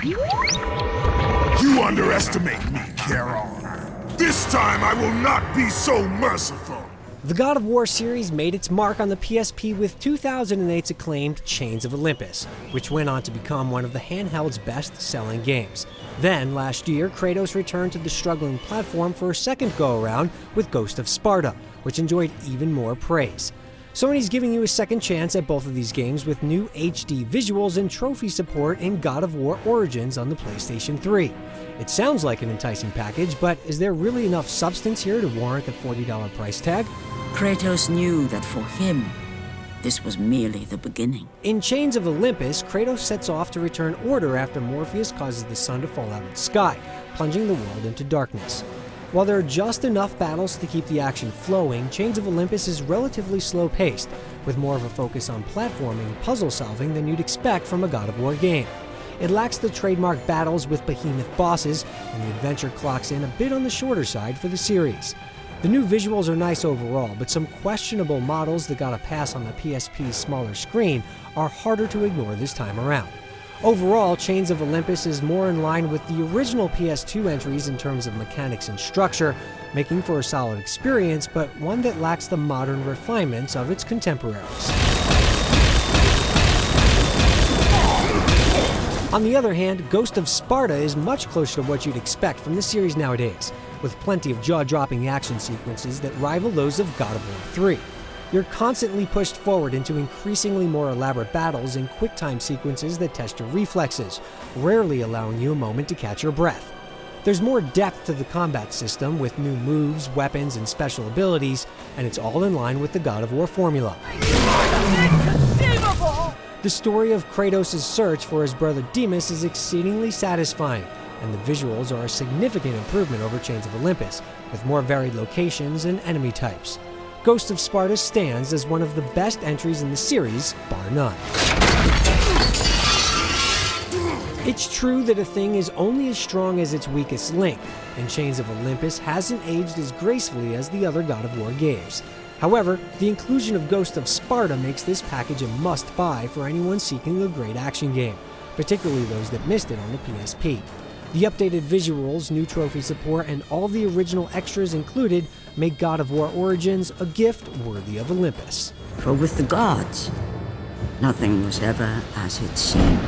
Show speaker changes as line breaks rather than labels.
You underestimate me, Charon. This time I will not be so merciful.
The God of War series made its mark on the PSP with 2008's acclaimed Chains of Olympus, which went on to become one of the handheld's best-selling games. Then, last year, Kratos returned to the struggling platform for a second go-around with Ghost of Sparta, which enjoyed even more praise. Sony's giving you a second chance at both of these games with new HD visuals and trophy support in God of War Origins on the PlayStation 3. It sounds like an enticing package, but is there really enough substance here to warrant the $40 price tag?
Kratos knew that for him, this was merely the beginning.
In Chains of Olympus, Kratos sets off to return order after Morpheus causes the sun to fall out of the sky, plunging the world into darkness. While there are just enough battles to keep the action flowing, Chains of Olympus is relatively slow-paced, with more of a focus on platforming and puzzle solving than you'd expect from a God of War game. It lacks the trademark battles with behemoth bosses, and the adventure clocks in a bit on the shorter side for the series. The new visuals are nice overall, but some questionable models that got a pass on the PSP's smaller screen are harder to ignore this time around. Overall, Chains of Olympus is more in line with the original PS2 entries in terms of mechanics and structure, making for a solid experience, but one that lacks the modern refinements of its contemporaries. On the other hand, Ghost of Sparta is much closer to what you'd expect from the series nowadays, with plenty of jaw-dropping action sequences that rival those of God of War 3. You're constantly pushed forward into increasingly more elaborate battles and quick-time sequences that test your reflexes, rarely allowing you a moment to catch your breath. There's more depth to the combat system with new moves, weapons, and special abilities, and it's all in line with the God of War formula. The story of Kratos' search for his brother Demas is exceedingly satisfying, and the visuals are a significant improvement over Chains of Olympus, with more varied locations and enemy types. Ghost of Sparta stands as one of the best entries in the series, bar none. It's true that a thing is only as strong as its weakest link, and Chains of Olympus hasn't aged as gracefully as the other God of War games. However, the inclusion of Ghost of Sparta makes this package a must-buy for anyone seeking a great action game, particularly those that missed it on the PSP. The updated visuals, new trophy support, and all the original extras included make God of War Origins a gift worthy of Olympus.
For with the gods, nothing was ever as it seemed.